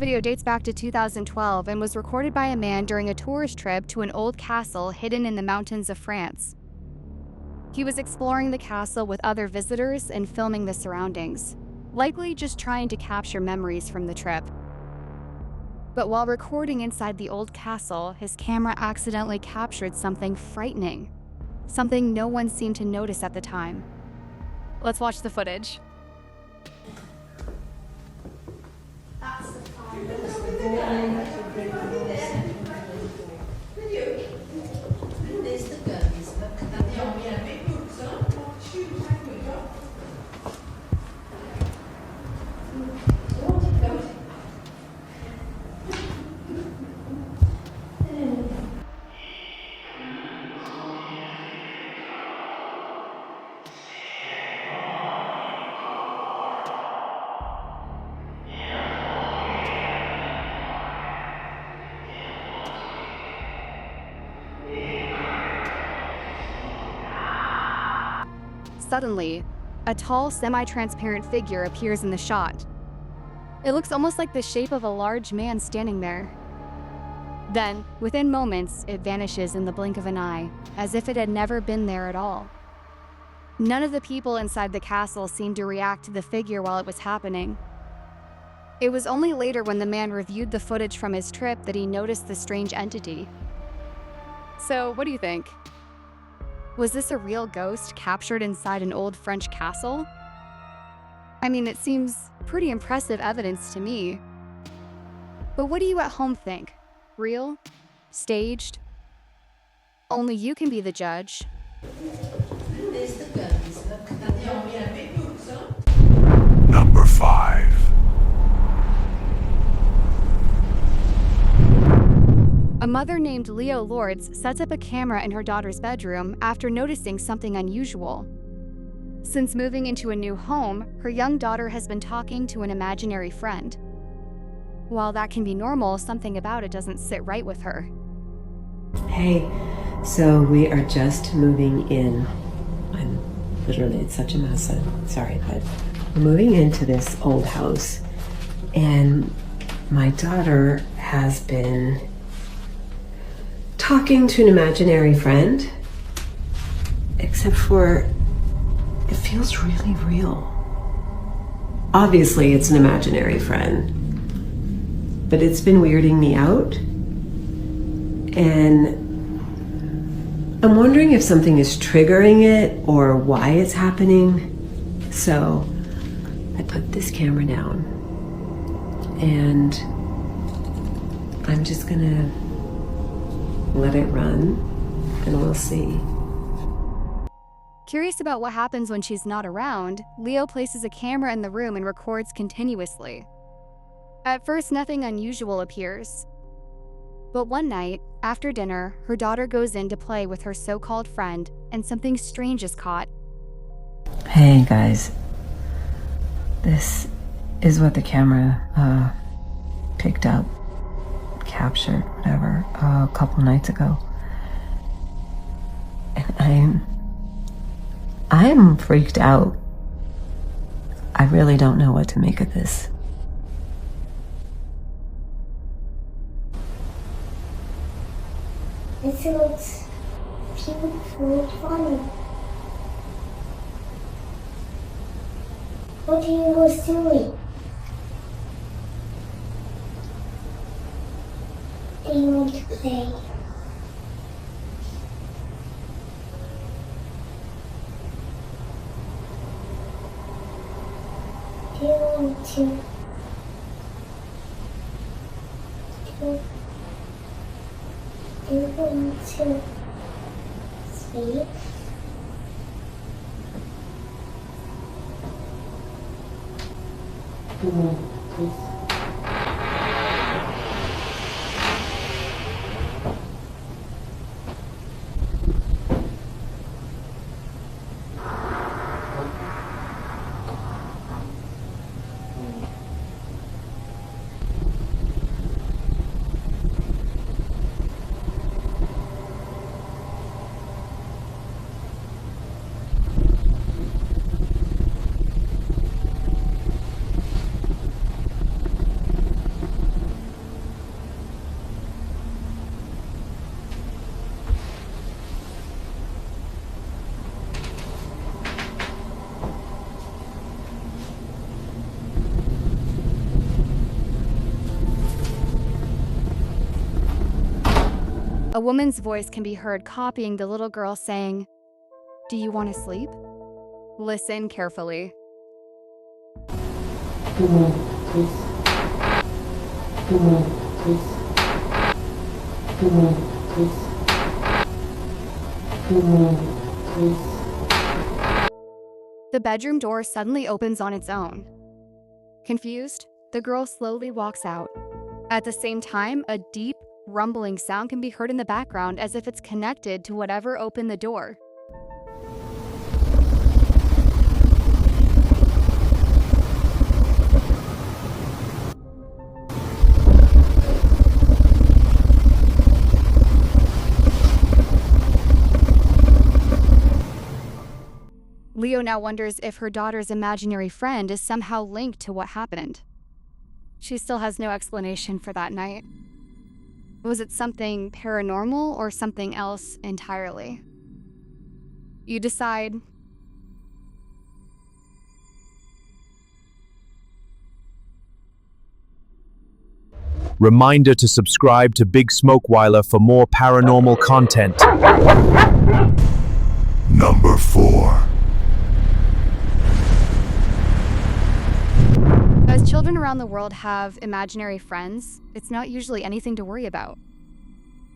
video dates back to 2012 and was recorded by a man during a tourist trip to an old castle hidden in the mountains of France. He was exploring the castle with other visitors and filming the surroundings, likely just trying to capture memories from the trip. But while recording inside the old castle, his camera accidentally captured something frightening, something no one seemed to notice at the time. Let's watch the footage. Suddenly, a tall, semi-transparent figure appears in the shot. It looks almost like the shape of a large man standing there. Then, within moments, it vanishes in the blink of an eye, as if it had never been there at all. None of the people inside the castle seemed to react to the figure while it was happening. It was only later when the man reviewed the footage from his trip that he noticed the strange entity. So, what do you think? Was this a real ghost captured inside an old French castle? I mean, it seems pretty impressive evidence to me. But what do you at home think? Real? Staged? Only you can be the judge. Number 5. A mother named Leo Lords sets up a camera in her daughter's bedroom after noticing something unusual. Since moving into a new home, her young daughter has been talking to an imaginary friend. While that can be normal, something about it doesn't sit right with her. Hey, so we are just moving in. It's such a mess. I'm sorry, but we're moving into this old house, and my daughter has been talking to an imaginary friend, except for it feels really real. Obviously, it's an imaginary friend, but it's been weirding me out, and I'm wondering if something is triggering it or why it's happening. So I put this camera down, and I'm just gonna let it run, and we'll see. Curious about what happens when she's not around, Leo places a camera in the room and records continuously. At first, nothing unusual appears. But one night, after dinner, her daughter goes in to play with her so-called friend, and something strange is caught. Hey guys, this is what the camera picked up, captured, whatever, a couple nights ago. And I'm freaked out. I really don't know what to make of this. This looks beautiful and funny. What are you guys doing? Do you want to play? Do you want to do you want to sleep? A woman's voice can be heard copying the little girl saying, "Do you want to sleep?" Listen carefully. The bedroom door suddenly opens on its own. Confused, the girl slowly walks out. At the same time, a deep, rumbling sound can be heard in the background as if it's connected to whatever opened the door. Leo now wonders if her daughter's imaginary friend is somehow linked to what happened. She still has no explanation for that night. Was it something paranormal or something else entirely? You decide. Reminder to subscribe to Big Smokeweiler for more paranormal content. Number 4. As children around the world have imaginary friends, it's not usually anything to worry about.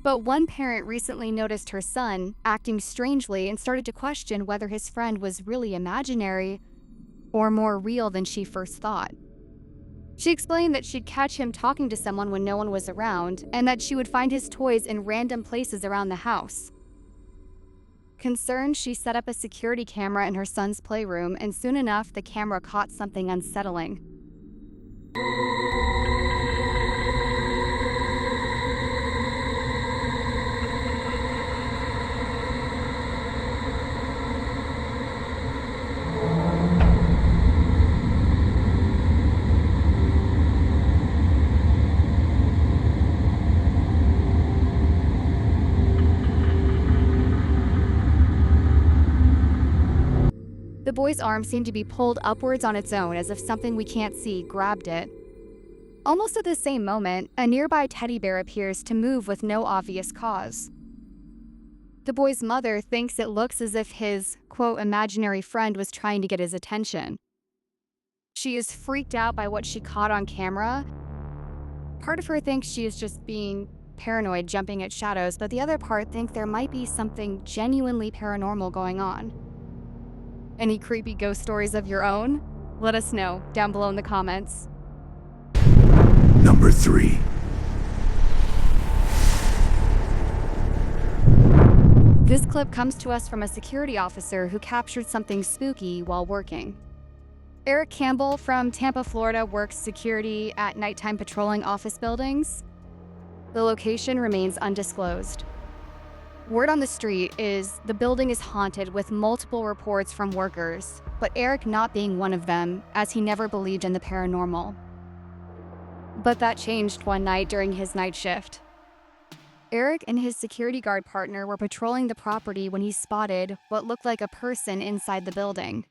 But one parent recently noticed her son acting strangely and started to question whether his friend was really imaginary or more real than she first thought. She explained that she'd catch him talking to someone when no one was around, and that she would find his toys in random places around the house. Concerned, she set up a security camera in her son's playroom, and soon enough, the camera caught something unsettling. The boy's arm seemed to be pulled upwards on its own, as if something we can't see grabbed it. Almost at the same moment, a nearby teddy bear appears to move with no obvious cause. The boy's mother thinks it looks as if his, quote, imaginary friend was trying to get his attention. She is freaked out by what she caught on camera. Part of her thinks she is just being paranoid, jumping at shadows, but the other part thinks there might be something genuinely paranormal going on. Any creepy ghost stories of your own? Let us know down below in the comments. Number 3. This clip comes to us from a security officer who captured something spooky while working. Eric Campbell from Tampa, Florida works security at nighttime patrolling office buildings. The location remains undisclosed. Word on the street is the building is haunted with multiple reports from workers, but Eric not being one of them, as he never believed in the paranormal. But that changed one night during his night shift. Eric and his security guard partner were patrolling the property when he spotted what looked like a person inside the building.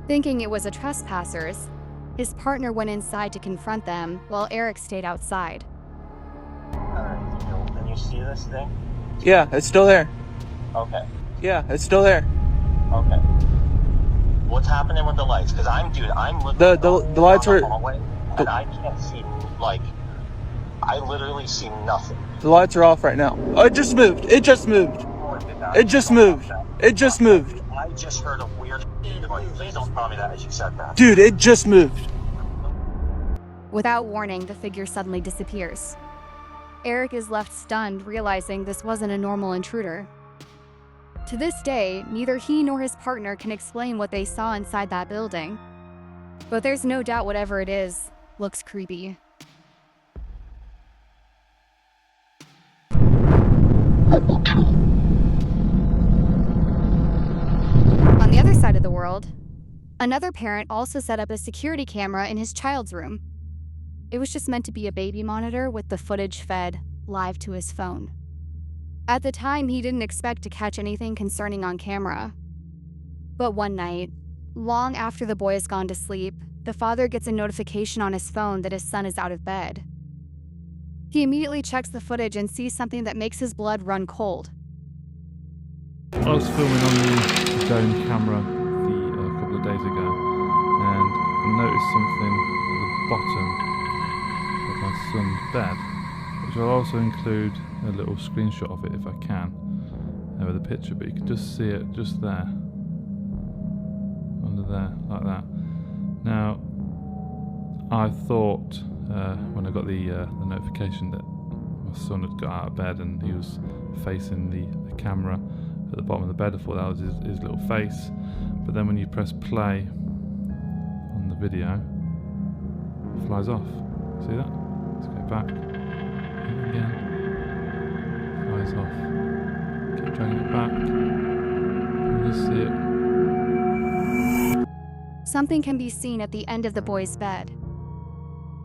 Thinking it was a trespassers, his partner went inside to confront them while Eric stayed outside. Alright, can you see this thing? Yeah, it's still there. Okay. Yeah, it's still there. Okay. What's happening with the lights? Because I'm looking The lights are. hallway, and I can't see, I literally see nothing. The lights are off right now. Oh, it just moved. It just moved. It just moved. It just moved. I just heard a weird noise. Please don't tell me that as you said that. Dude, it just moved. Without warning, the figure suddenly disappears. Eric is left stunned, realizing this wasn't a normal intruder. To this day, neither he nor his partner can explain what they saw inside that building. But there's no doubt whatever it is looks creepy. On the other side of the world, another parent also set up a security camera in his child's room. It was just meant to be a baby monitor with the footage fed live to his phone. At the time, he didn't expect to catch anything concerning on camera. But one night, long after the boy has gone to sleep, the father gets a notification on his phone that his son is out of bed. He immediately checks the footage and sees something that makes his blood run cold. I was filming on the dome camera a couple of days ago, and I noticed something at the bottom of my son's bed, which I'll also include a little screenshot of it if I can with a picture, but you can just see it just there, under there, like that. Now, I thought when I got the notification that my son had got out of bed and he was facing the camera at the bottom of the bed, I thought that was his little face. But then when you press play on the video, it flies off. See that? Let's go back. And again. Flies off. Keep dragging it back. You just see it. Something can be seen at the end of the boy's bed.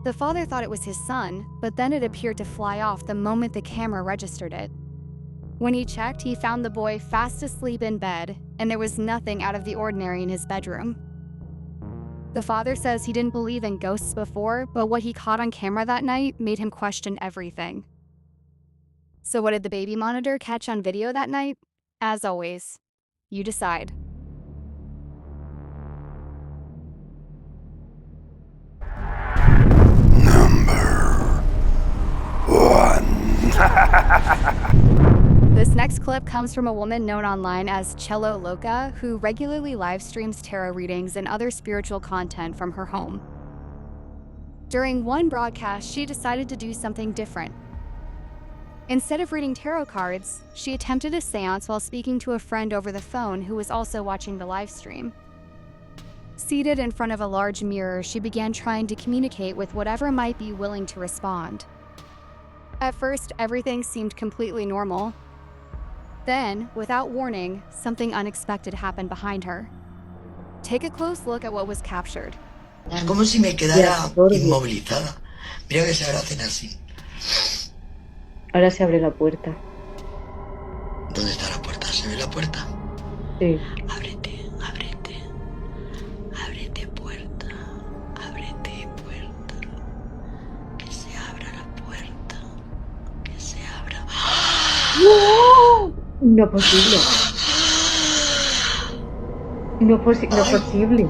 The father thought it was his son, but then it appeared to fly off the moment the camera registered it. When he checked, he found the boy fast asleep in bed, and there was nothing out of the ordinary in his bedroom. The father says he didn't believe in ghosts before, but what he caught on camera that night made him question everything. So what did the baby monitor catch on video that night? As always, you decide. Number 1. This next clip comes from a woman known online as Cello Loca, who regularly live streams tarot readings and other spiritual content from her home. During one broadcast, she decided to do something different. Instead of reading tarot cards, she attempted a seance while speaking to a friend over the phone who was also watching the live stream. Seated in front of a large mirror, she began trying to communicate with whatever might be willing to respond. At first, everything seemed completely normal. Then, without warning, something unexpected happened behind her. Take a close look at what was captured. Es como si me quedara inmovilizada. Mira que se ahora hacen así. Ahora se abre la puerta. ¿Dónde está la puerta? ¿Se ve la puerta? Sí. Ábrete, ábrete. Ábrete puerta. Ábrete puerta. Que se abra la puerta. Que se abra. ¡No! No es posible. No es posible.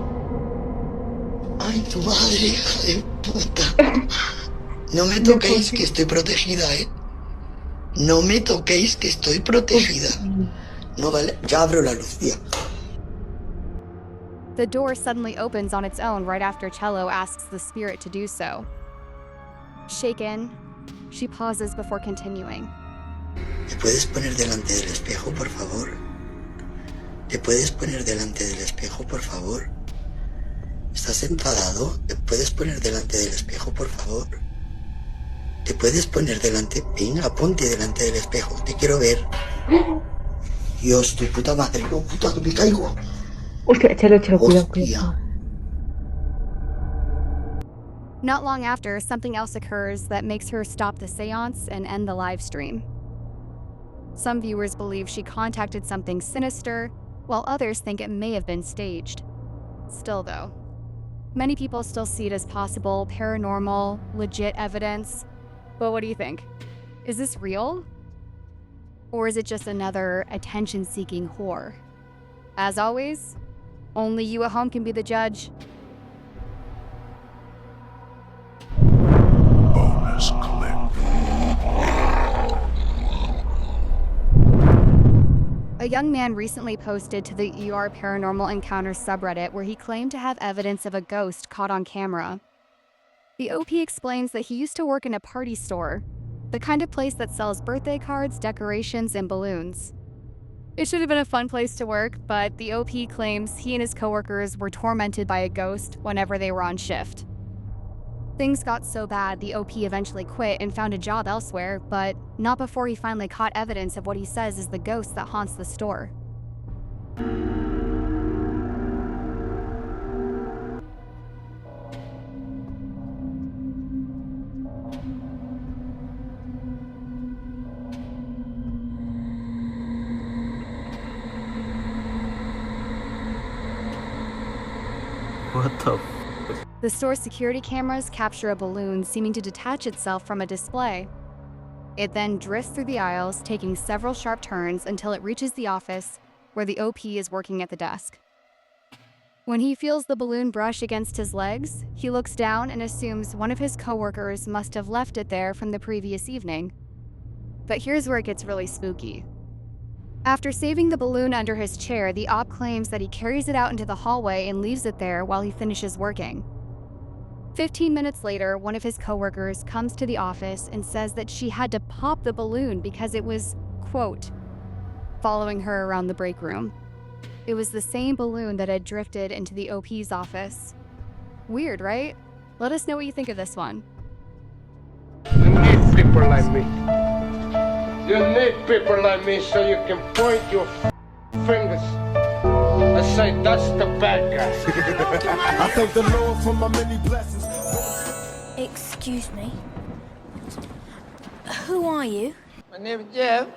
Ay, tu madre, hija de puta. No me toquéis que estoy protegida, ¿eh? No me toquéis que estoy protegida. No vale, ya abro la luz, ya. The door suddenly opens on its own right after Cello asks the spirit to do so. Shaken, she pauses before continuing. ¿Te puedes poner delante del espejo, por favor? ¿Te puedes poner delante del espejo, por favor? ¿Estás enfadado? ¿Te puedes poner delante del espejo, por favor? ¿Te puedes poner delante? Venga, ponte delante del espejo. Te quiero ver. Dios, tu puta madre. No, puta, que me caigo. Hostia, Chelo, cuidado. Hostia. Not long after, something else occurs that makes her stop the seance and end the live stream. Some viewers believe she contacted something sinister, while others think it may have been staged. Still though, many people still see it as possible, paranormal, legit evidence. But what do you think? Is this real? Or is it just another attention-seeking whore? As always, only you at home can be the judge. Bonus clip. A young man recently posted to the ER Paranormal Encounters subreddit where he claimed to have evidence of a ghost caught on camera. The OP explains that he used to work in a party store, the kind of place that sells birthday cards, decorations, and balloons. It should have been a fun place to work, but the OP claims he and his coworkers were tormented by a ghost whenever they were on shift. Things got so bad, the OP eventually quit and found a job elsewhere, but not before he finally caught evidence of what he says is the ghost that haunts the store. What the f? The store's security cameras capture a balloon seeming to detach itself from a display, It then drifts through the aisles, taking several sharp turns until it reaches the office where the OP is working at the desk. When he feels the balloon brush against his legs, he looks down and assumes one of his coworkers must have left it there from the previous evening. But here's where it gets really spooky. After saving the balloon under his chair, the op claims that he carries it out into the hallway and leaves it there while he finishes working. 15 minutes later, one of his coworkers comes to the office and says that she had to pop the balloon because it was, quote, following her around the break room. It was the same balloon that had drifted into the OP's office. Weird, right? Let us know what you think of this one. You need people like me. You need people like me so you can point your fingers and say, that's the bad guy. I thank the Lord for my many blessings. Excuse me. Who are you? My name is Jeff.